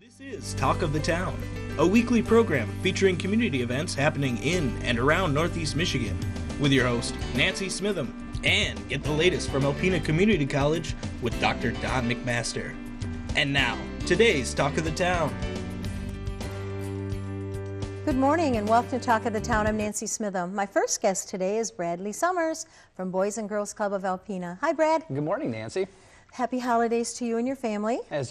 This is Talk of the Town, a weekly program featuring community events happening in and around Northeast Michigan, with your host, Nancy Smitham, and get the latest from Alpena Community College with Dr. Don McMaster. And now, today's Talk of the Town. Good morning and welcome to Talk of the Town. I'm Nancy Smitham. My first guest today is Bradley Summers from Boys and Girls Club of Alpena. Hi, Brad. Good morning, Nancy. Happy holidays to you and your family. As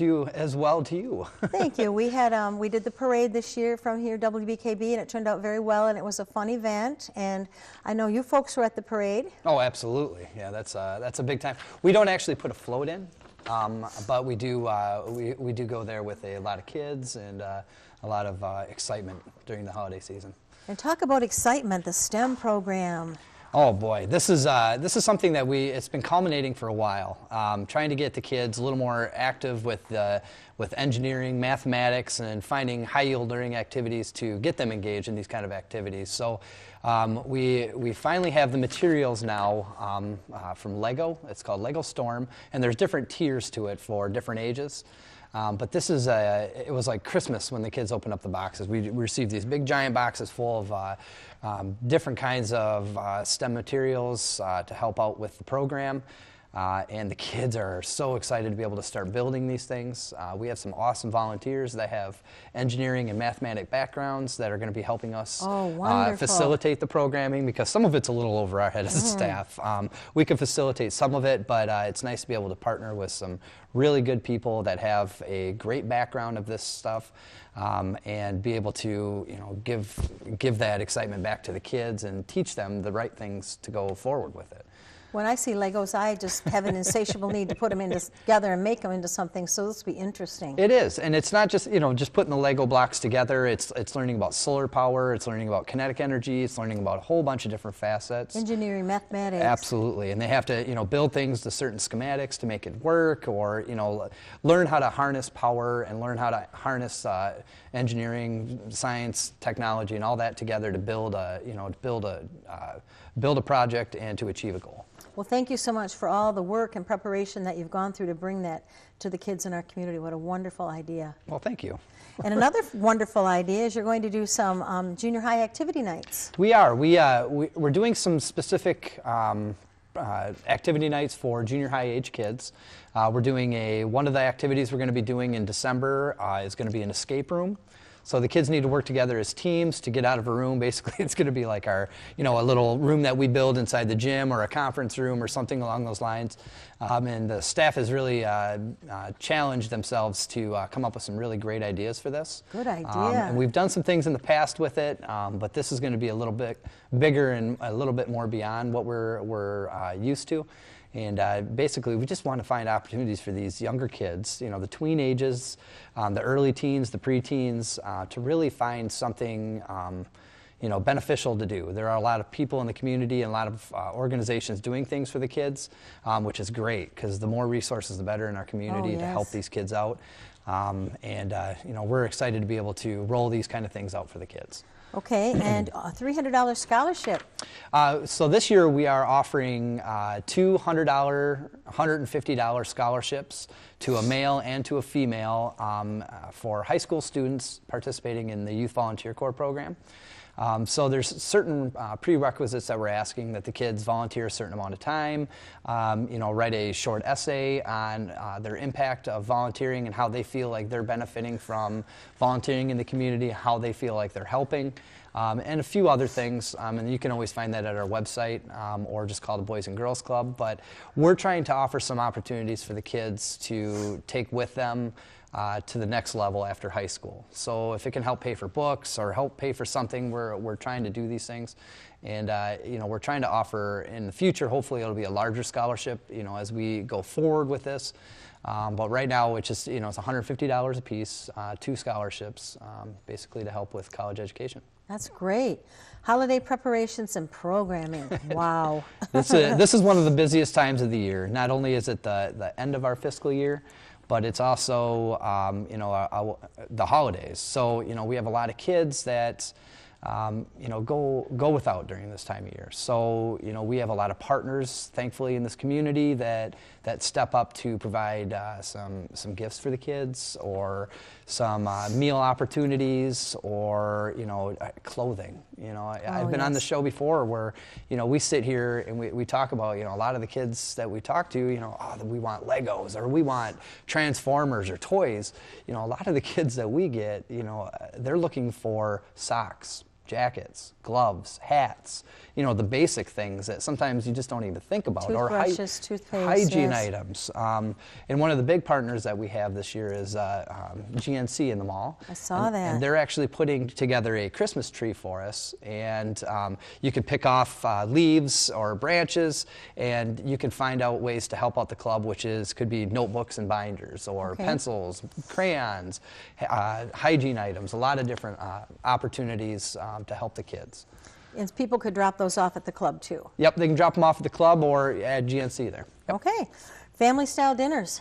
well to you. Thank you. We did the parade this year from here, WBKB, and it turned out very well, and it was a fun event. And I know you folks were at the parade. Oh, absolutely. Yeah, that's a big time. We don't actually put a float in, but we do go there with a lot of kids and a lot of excitement during the holiday season. And talk about excitement, the STEM program. Oh boy, this is something that it's been culminating for a while. Trying to get the kids a little more active with engineering, mathematics, and finding high yield learning activities to get them engaged in these kind of activities. So we finally have the materials now from Lego. It's called Lego Storm, and there's different tiers to it for different ages. But it was like Christmas when the kids opened up the boxes. We received these big giant boxes full of different kinds of STEM materials to help out with the program. And the kids are so excited to be able to start building these things. We have some awesome volunteers that have engineering and mathematic backgrounds that are going to be helping us facilitate the programming, because some of it's a little over our head as a staff. We can facilitate some of it, but it's nice to be able to partner with some really good people that have a great background of this stuff, and be able to give that excitement back to the kids and teach them the right things to go forward with it. When I see Legos, I just have an insatiable need to put them together and make them into something, so this will be interesting. It is, and it's not just putting the Lego blocks together. It's learning about solar power, it's learning about kinetic energy, it's learning about a whole bunch of different facets. Engineering, mathematics. Absolutely, and they have to build things to certain schematics to make it work, or learn how to harness power and learn how to harness engineering, science, technology, and all that together to build a project and to achieve a goal. Well, thank you so much for all the work and preparation that you've gone through to bring that to the kids in our community. What a wonderful idea. Well, thank you. And another wonderful idea is you're going to do some junior high activity nights. We are. We're doing some specific activity nights for junior high age kids. We're doing one of the activities we're going to be doing in December is going to be an escape room. So the kids need to work together as teams to get out of a room. Basically, it's going to be like a little room that we build inside the gym or a conference room or something along those lines. And the staff has really challenged themselves to come up with some really great ideas for this. Good idea. And we've done some things in the past with it, but this is going to be a little bit bigger and a little bit more beyond what we're used to. And basically, we just want to find opportunities for these younger kids, the tween ages, the early teens, the preteens, to really find something, beneficial to do. There are a lot of people in the community and a lot of organizations doing things for the kids, which is great, because the more resources, the better in our community to help these kids out. We're excited to be able to roll these kind of things out for the kids. Okay, and a $300 scholarship. So this year we are offering two $150 scholarships to a male and to a female for high school students participating in the Youth Volunteer Corps program. So there's certain prerequisites that we're asking, that the kids volunteer a certain amount of time, write a short essay on their impact of volunteering and how they feel like they're benefiting from volunteering in the community, how they feel like they're helping, and a few other things. And you can always find that at our website or just call the Boys and Girls Club. But we're trying to offer some opportunities for the kids to take with them to the next level after high school. So if it can help pay for books or help pay for something, we're trying to do these things. And we're trying to offer in the future, hopefully it'll be a larger scholarship, as we go forward with this. But right now it's just, it's $150 a piece, two scholarships, basically to help with college education. That's great. Holiday preparations and programming. Wow. This is one of the busiest times of the year. Not only is it the end of our fiscal year, but it's also the holidays. So we have a lot of kids that go without during this time of year. So, we have a lot of partners, thankfully, in this community that step up to provide some gifts for the kids, or some meal opportunities, or clothing. I've been on the show before where we sit here and we talk about a lot of the kids that we talk to, we want Legos, or we want Transformers or toys. A lot of the kids that we get, they're looking for socks, jackets, gloves, hats, the basic things that sometimes you just don't even think about. Toothbrushes, toothpaste, hygiene yes. items. And one of the big partners that we have this year is GNC in the mall. I saw that. And they're actually putting together a Christmas tree for us. And you can pick off leaves or branches, and you can find out ways to help out the club, which could be notebooks and binders, or pencils, crayons, hygiene items, a lot of different opportunities to help the kids. And people could drop those off at the club too. Yep, they can drop them off at the club or at GNC there. Yep. Okay, family style dinners.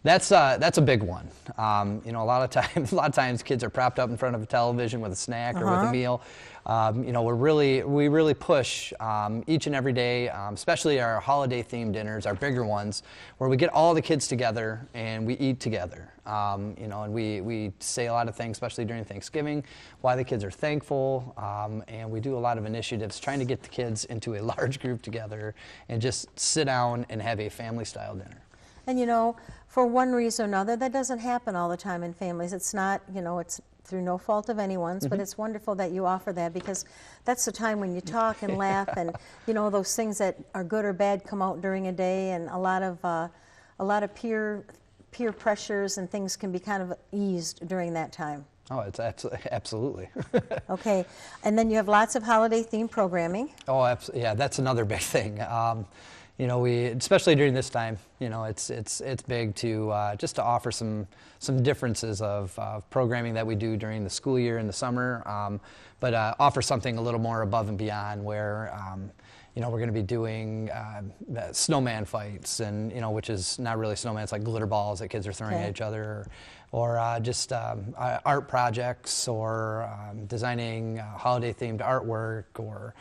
That's a big one. A lot of times kids are propped up in front of a television with a snack or with a meal. We really push each and every day, especially our holiday themed dinners, our bigger ones, where we get all the kids together and we eat together. And we say a lot of things, especially during Thanksgiving, why the kids are thankful, and we do a lot of initiatives trying to get the kids into a large group together and just sit down and have a family style dinner. And for one reason or another, that doesn't happen all the time in families. It's not, it's through no fault of anyone's, but it's wonderful that you offer that, because that's the time when you talk and laugh, and those things that are good or bad come out during a day, and a lot of peer pressures and things can be kind of eased during that time. Oh, it's absolutely. Okay, and then you have lots of holiday themed programming. Oh, yeah, that's another big thing. We, especially during this time, it's big to just to offer some differences of programming that we do during the school year in the summer, but offer something a little more above and beyond, where we're going to be doing snowman fights, and which is not really snowman, it's like glitter balls that kids are throwing at each other, or just art projects, or designing holiday themed artwork, or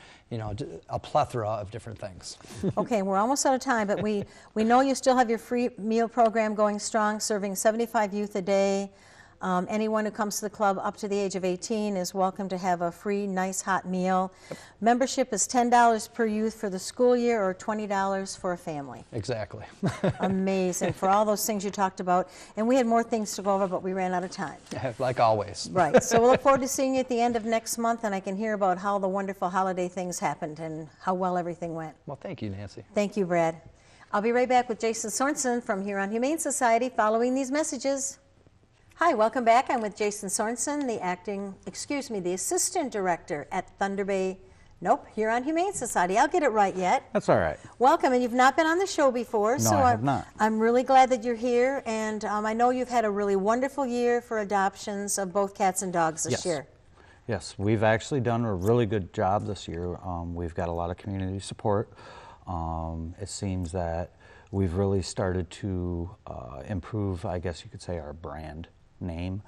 a plethora of different things. Okay, we're almost out of time, but we know you still have your free meal program going strong, serving 75 youth a day. Anyone who comes to the club up to the age of 18 is welcome to have a free, nice, hot meal. Yep. Membership is $10 per youth for the school year, or $20 for a family. Exactly. Amazing, for all those things you talked about. And we had more things to go over, but we ran out of time. Like always. Right, so we'll look forward to seeing you at the end of next month, and I can hear about how the wonderful holiday things happened and how well everything went. Well, thank you, Nancy. Thank you, Brad. I'll be right back with Jason Sorensen from here on Humane Society following these messages. Hi, welcome back. I'm with Jason Sorensen, the Assistant Director at Thunder Bay, here on Humane Society. I'll get it right yet. That's all right. Welcome, and you've not been on the show before, No, I have not. I'm really glad that you're here, and I know you've had a really wonderful year for adoptions of both cats and dogs this year. Yes, we've actually done a really good job this year. We've got a lot of community support. It seems that we've really started to improve, I guess you could say, our brand name.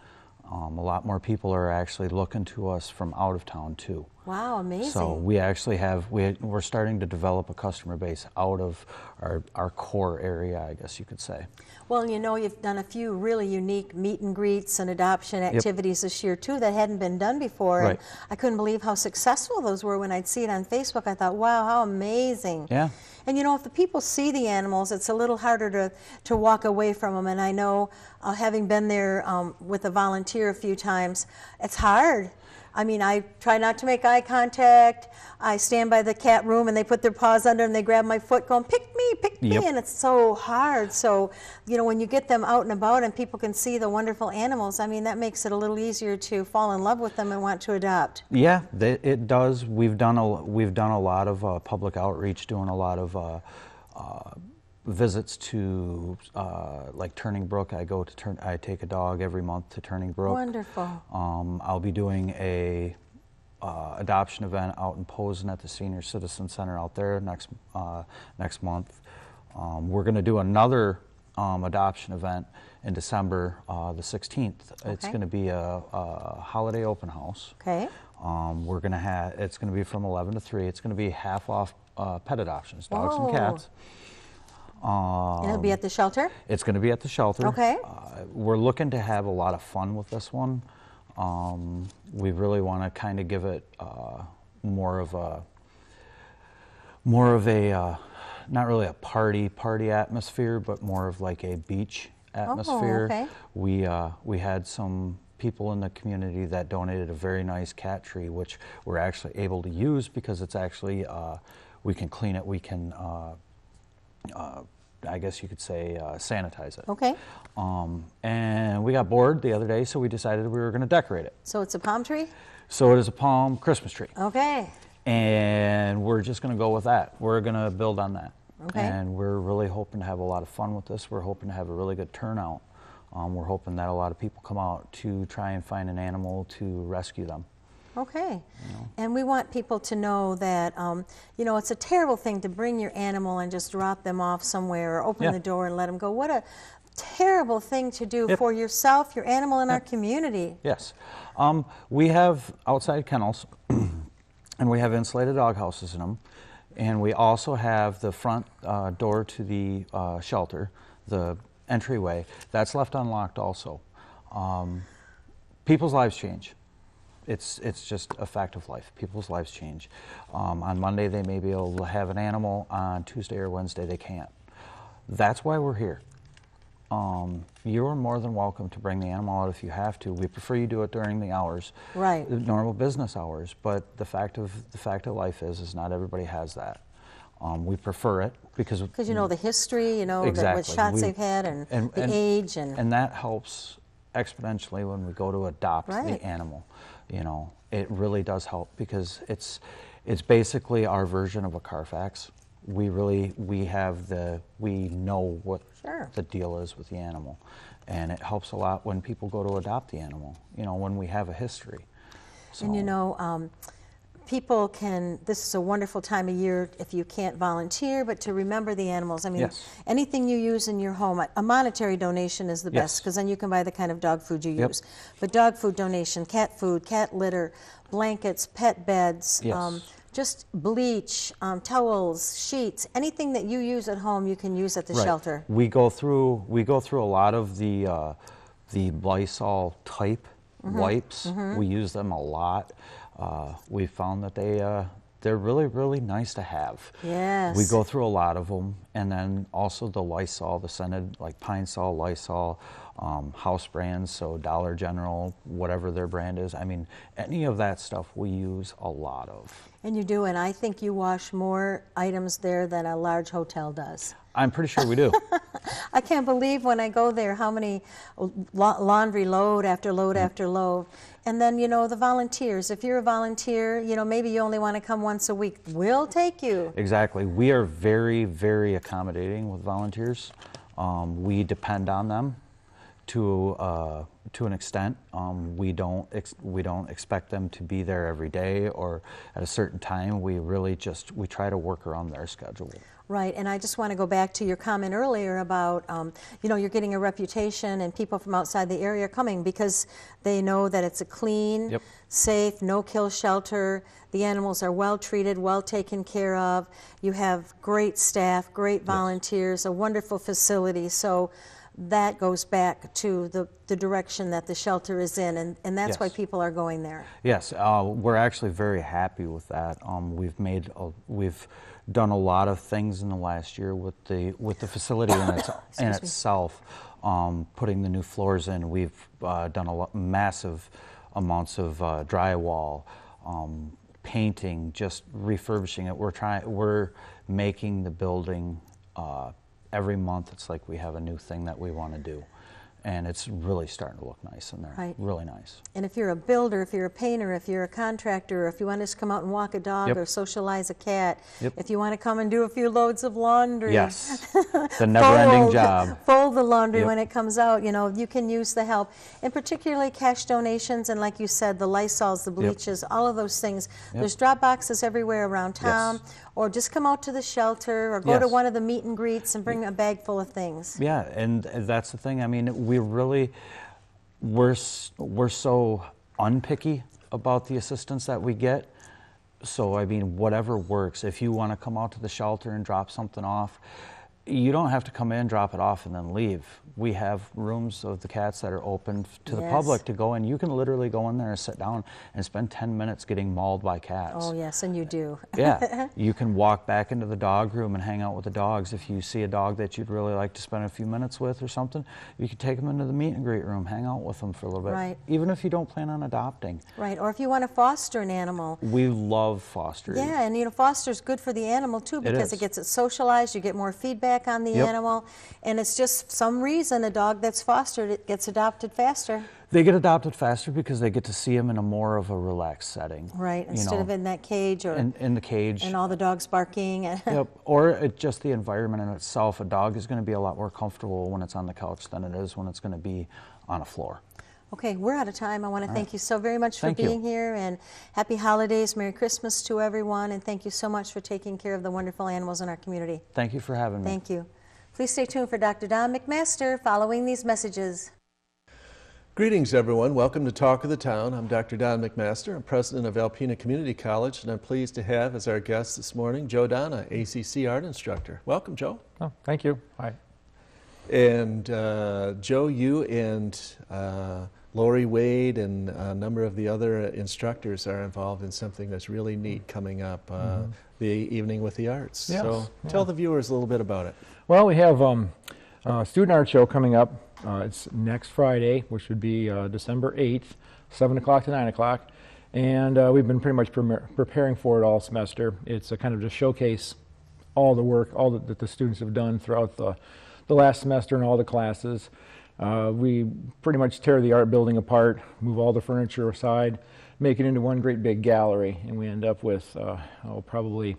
A lot more people are actually looking to us from out of town too. Wow, amazing. So we actually we're starting to develop a customer base out of our core area, I guess you could say. Well, you've done a few really unique meet and greets and adoption activities this year too that hadn't been done before. Right. And I couldn't believe how successful those were. When I'd see it on Facebook, I thought, wow, how amazing. Yeah. And if the people see the animals, it's a little harder to walk away from them. And I know, having been there with a volunteer a few times, it's hard. I mean, I try not to make eye contact. I stand by the cat room and they put their paws under and they grab my foot going, pick me, and it's so hard. So, when you get them out and about and people can see the wonderful animals, I mean, that makes it a little easier to fall in love with them and want to adopt. Yeah, it does. We've done a lot of public outreach, doing a lot of visits to like Turning Brook. I take a dog every month to Turning Brook. Wonderful. I'll be doing a adoption event out in Posen at the Senior Citizen Center out there next month. We're going to do another adoption event in December the 16th. Okay. It's going to be a holiday open house. Okay. We're going to have, it's going to be from 11 to 3. It's going to be half off pet adoptions, dogs and Whoa. cats. And it'll be at the shelter? It's going to be at the shelter. Okay. We're looking to have a lot of fun with this one. We really want to kind of give it more of a not really a party atmosphere, but more of like a beach atmosphere. Oh, okay. We had some people in the community that donated a very nice cat tree, which we're actually able to use because it's actually we can clean it. We can I guess you could say sanitize it. Okay. And we got bored the other day, so we decided we were going to decorate it. So it's a palm tree? So it is a palm Christmas tree. Okay. And we're just going to go with that. We're going to build on that. Okay. And we're really hoping to have a lot of fun with this. We're hoping to have a really good turnout. We're hoping that a lot of people come out to try and find an animal to rescue them. Okay. And we want people to know that, you know, it's a terrible thing to bring your animal and just drop them off somewhere or open the door and let them go. What a terrible thing to do for yourself, your animal, and our community. Yes. We have outside kennels, and we have insulated dog houses in them. And we also have the front door to the shelter, the entryway, that's left unlocked also. People's lives change. It's just a fact of life. People's lives change. On Monday they may be able to have an animal. On Tuesday or Wednesday they can't. That's why we're here. You're more than welcome to bring the animal out if you have to. We prefer you do it during the hours, right? The normal business hours. But the fact of life is not everybody has that. We prefer it because you know the history, you know, exactly. what shots they've had and the age and that helps exponentially when we go to adopt the animal. You know, it really does help because it's basically our version of a Carfax. We know what the deal is with the animal, and it helps a lot when people go to adopt the animal. You know, when we have a history. So. And you know, people can. This is a wonderful time of year if you can't volunteer, but to remember the animals. I mean, anything you use in your home, a monetary donation is the best because then you can buy the kind of dog food you use. But dog food donation, cat food, cat litter, blankets, pet beds. Just bleach, towels, sheets, anything that you use at home, you can use at the shelter. We go through a lot of the Lysol type wipes. We use them a lot. We found that they're really, really nice to have. Yes. We go through a lot of them, and then also the Lysol, the scented, like Pine Sol, Lysol, house brands, so Dollar General, whatever their brand is. I mean, any of that stuff we use a lot of. And you do, and I think you wash more items there than a large hotel does. I'm pretty sure we do. I can't believe when I go there how many laundry load after load after load. And then, you know, the volunteers. If you're a volunteer, you know, maybe you only want to come once a week. We'll take you. Exactly. We are very, very accommodating with volunteers. We depend on them to an extent. We don't expect them to be there every day or at a certain time. We really we try to work around their schedule. Right, and I just want to go back to your comment earlier about, you know, you're getting a reputation and people from outside the area are coming because they know that it's a clean, safe, no-kill shelter. The animals are well treated, well taken care of. You have great staff, great volunteers, a wonderful facility. So that goes back to the direction that the shelter is in, and that's why people are going there. Yes, we're actually very happy with that. We've done a lot of things in the last year with the facility in itself. Putting the new floors in, we've done massive amounts of drywall, painting, just refurbishing it. We're making the building. Every month, it's like we have a new thing that we want to do. And it's really starting to look nice in there. Right. Really nice. And if you're a builder, if you're a painter, if you're a contractor, if you want us to come out and walk a dog or socialize a cat, if you want to come and do a few loads of laundry. Yes, the never-ending job. Fold the laundry when it comes out, you know, you can use the help. And particularly cash donations and, like you said, the Lysols, the bleaches, all of those things. There's drop boxes everywhere around town. Or just come out to the shelter or go to one of the meet and greets and bring a bag full of things. Yeah, and that's the thing. I mean, we're so unpicky about the assistance that we get. So, I mean, whatever works. If you want to come out to the shelter and drop something off, you don't have to come in, drop it off, and then leave. We have rooms of the cats that are open to the public to go in. You can literally go in there and sit down and spend 10 minutes getting mauled by cats. Oh, yes, and you do. Yeah. You can walk back into the dog room and hang out with the dogs. If you see a dog that you'd really like to spend a few minutes with or something, you could take them into the meet and greet room, hang out with them for a little bit. Right. Even if you don't plan on adopting. Right, or if you want to foster an animal. We love fostering. Yeah, and you know, foster's good for the animal too, because it gets it socialized, you get more feedback on the animal, and it's just some reason a dog that's fostered, it gets adopted faster. They get adopted faster because they get to see them in a more of a relaxed setting. Right, instead of in that cage or in the cage. And all the dogs barking. Yep, or just the environment in itself. A dog is going to be a lot more comfortable when it's on the couch than it is when it's going to be on a floor. Okay, we're out of time. I want to thank you so very much for being here, and happy holidays, Merry Christmas to everyone, and thank you so much for taking care of the wonderful animals in our community. Thank you for having me. Thank you. Please stay tuned for Dr. Don McMaster following these messages. Greetings, everyone. Welcome to Talk of the Town. I'm Dr. Don McMaster. I'm president of Alpena Community College, and I'm pleased to have as our guest this morning Joe Donna, ACC art instructor. Welcome, Joe. Oh, thank you. Hi. And Joe, you and Lori Wade and a number of the other instructors are involved in something that's really neat coming up, the Evening with the Arts. Yes. So tell the viewers a little bit about it. Well, we have a student art show coming up. It's next Friday, which would be December 8th, 7 o'clock to 9 o'clock. And we've been pretty much preparing for it all semester. It's a kind of just showcase all the work, that the students have done throughout the last semester in all the classes. We pretty much tear the art building apart, move all the furniture aside, make it into one great big gallery, and we end up with probably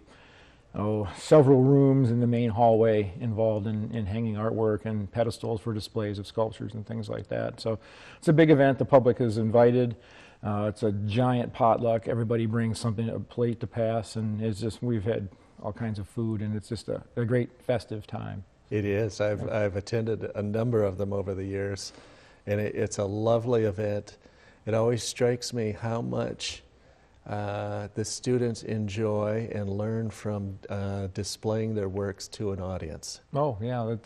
several rooms in the main hallway involved in hanging artwork and pedestals for displays of sculptures and things like that. So it's a big event. The public is invited. It's a giant potluck. Everybody brings something, a plate to pass, and it's just, we've had all kinds of food, and it's just a great festive time. It is. I've attended a number of them over the years, and it's a lovely event. It always strikes me how much the students enjoy and learn from displaying their works to an audience. Oh, yeah.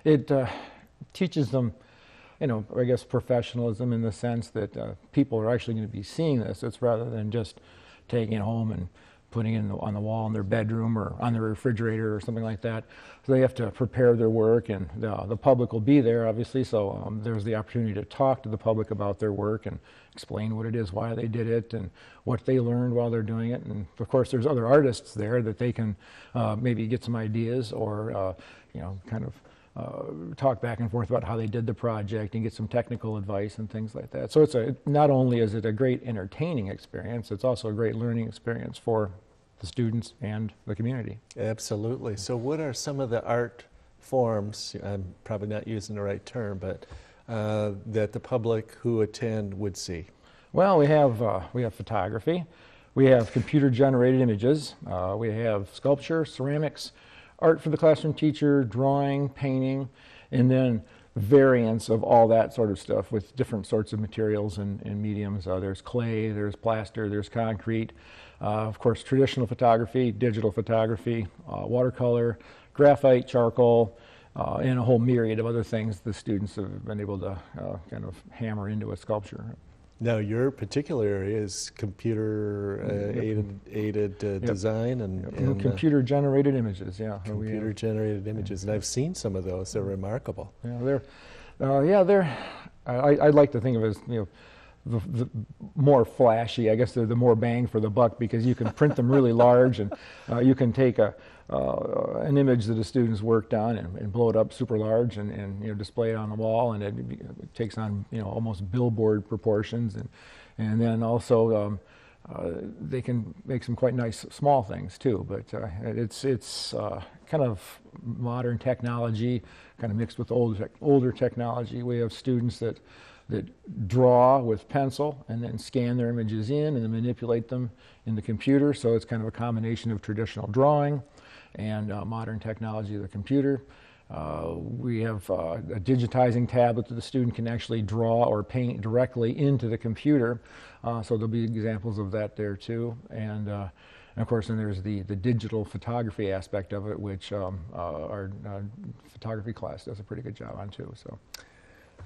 It teaches them, I guess, professionalism in the sense that people are actually going to be seeing this. It's rather than just taking it home and putting it on the wall in their bedroom or on their refrigerator or something like that. So they have to prepare their work, and the public will be there, obviously, so there's the opportunity to talk to the public about their work and explain what it is, why they did it, and what they learned while they're doing it. And of course, there's other artists there that they can maybe get some ideas or, kind of talk back and forth about how they did the project and get some technical advice and things like that. So not only is it a great entertaining experience, it's also a great learning experience for the students and the community. Absolutely. So what are some of the art forms, I'm probably not using the right term, but that the public who attend would see? Well, we have photography, we have computer-generated images, we have sculpture, ceramics, art for the classroom teacher, drawing, painting, and then variants of all that sort of stuff with different sorts of materials and mediums. There's clay, there's plaster, there's concrete. Of course, traditional photography, digital photography, watercolor, graphite, charcoal, and a whole myriad of other things the students have been able to kind of hammer into a sculpture. Now, your particular area is computer-aided design and computer-generated images, yeah. Computer-generated images, and I've seen some of those. They're remarkable. Yeah, I'd like to think of it as, the more flashy. I guess they're the more bang for the buck, because you can print them really large, and you can take an image that a student's worked on and blow it up super large and display it on the wall, and it takes on almost billboard proportions, and then also they can make some quite nice small things too. But it's kind of modern technology, kind of mixed with older technology. We have students that draw with pencil and then scan their images in and then manipulate them in the computer. So it's kind of a combination of traditional drawing and modern technology of the computer. We have a digitizing tablet that the student can actually draw or paint directly into the computer. So there'll be examples of that there too. And of course, then there's the digital photography aspect of it, which our photography class does a pretty good job on too. So,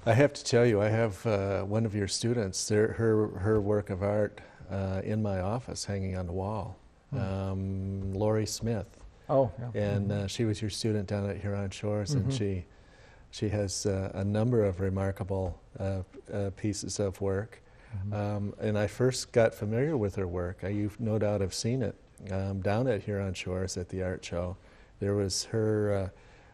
I have to tell you, I have one of your students, her work of art in my office hanging on the wall, Lori Smith. Oh, yeah. And she was your student down at Huron Shores, and she has a number of remarkable pieces of work. And I first got familiar with her work. You no doubt have seen it down at Huron Shores at the art show. There was her.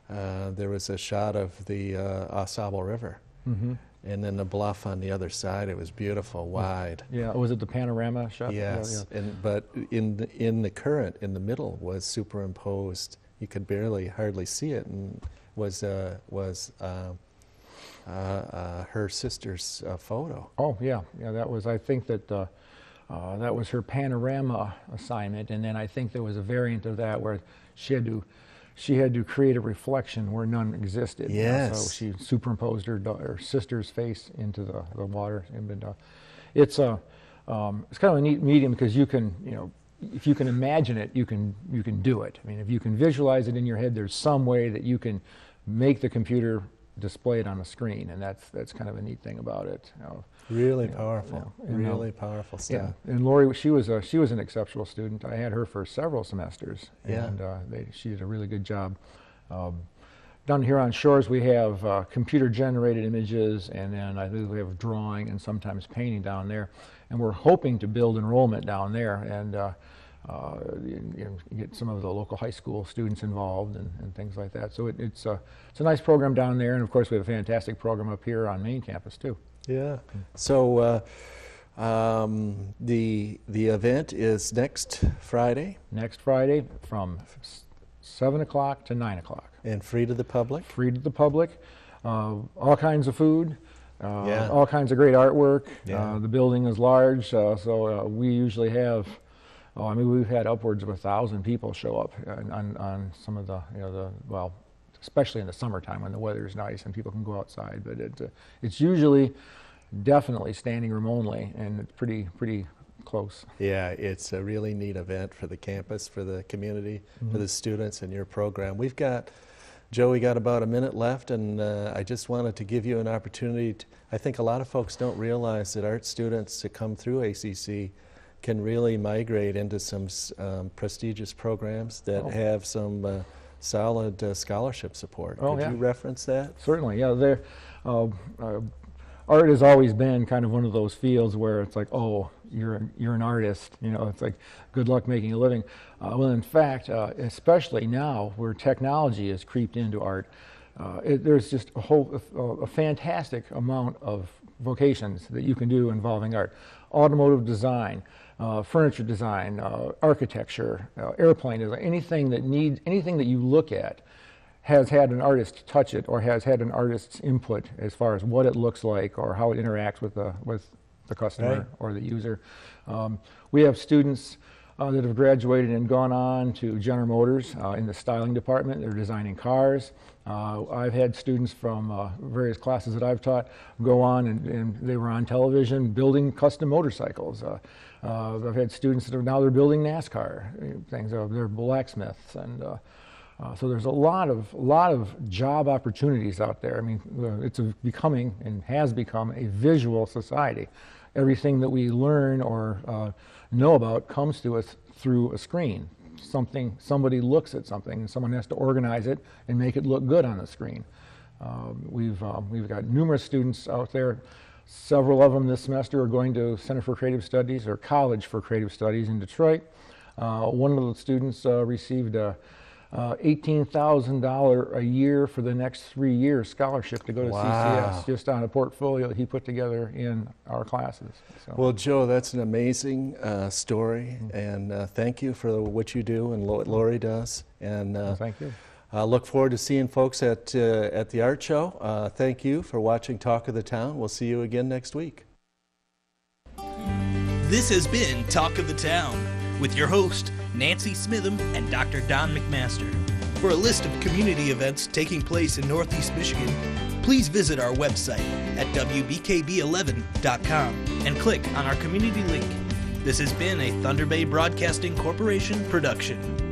There was a shot of the Au River, and then the bluff on the other side. It was beautiful, wide. Yeah. Was it the panorama shot? Yes. Yeah, yeah. But in the current in the middle was superimposed. You could hardly see it, and was her sister's photo. Oh, yeah. Yeah, that was, I think that that was her panorama assignment, and then I think there was a variant of that where she had to create a reflection where none existed. Yes. So she superimposed her sister's face into the water. And it's kind of a neat medium because you can, if you can imagine it, you can do it. I mean, if you can visualize it in your head, there's some way that you can make the computer display it on a screen, and that's kind of a neat thing about it. Really powerful, really powerful stuff. Yeah, and Lori, she was an exceptional student. I had her for several semesters, and she did a really good job. Down here on Shores, we have computer-generated images, and then I think we have drawing and sometimes painting down there. And we're hoping to build enrollment down there and get some of the local high school students involved and things like that. So it's a nice program down there, and of course we have a fantastic program up here on main campus too. Yeah. So the event is next Friday. Next Friday from 7 o'clock to 9 o'clock. And free to the public? Free to the public. All kinds of food. All kinds of great artwork. Yeah. The building is large, so we usually have, we've had upwards of 1,000 people show up on some of the, especially in the summertime when the weather is nice and people can go outside. But it's usually definitely standing room only, and it's pretty close. Yeah, it's a really neat event for the campus, for the community, for the students and your program. Joe, we got about a minute left, and I just wanted to give you an opportunity. I think a lot of folks don't realize that art students to come through ACC can really migrate into some prestigious programs that have some solid scholarship support. Could you reference that? Certainly, yeah. Art has always been kind of one of those fields where it's like, oh, you're an artist. It's like, good luck making a living. Well, in fact, especially now where technology has creeped into art, there's just a fantastic amount of vocations that you can do involving art. Automotive design, furniture design, architecture, airplane design, anything that you look at has had an artist touch it or has had an artist's input as far as what it looks like or how it interacts with the customer or the user. We have students that have graduated and gone on to General Motors in the styling department. They're designing cars. I've had students from various classes that I've taught go on and they were on television building custom motorcycles. I've had students that they're building NASCAR things. They're blacksmiths, and so there's a lot of job opportunities out there. I mean, it's becoming and has become a visual society. Everything that we learn or know about comes to us through a screen. Somebody looks at something, and someone has to organize it and make it look good on the screen. We've got numerous students out there. Several of them this semester are going to Center for Creative Studies or College for Creative Studies in Detroit. One of the students received a $18,000 a year for the next 3 years scholarship to go to CCS, just on a portfolio that he put together in our classes. So. Well, Joe, that's an amazing story, and thank you for what you do and what Lori does. And thank you. Look forward to seeing folks at the art show. Thank you for watching Talk of the Town. We'll see you again next week. This has been Talk of the Town with your host, Nancy Smitham and Dr. Don McMaster. For a list of community events taking place in Northeast Michigan, please visit our website at wbkb11.com and click on our community link. This has been a Thunder Bay Broadcasting Corporation production.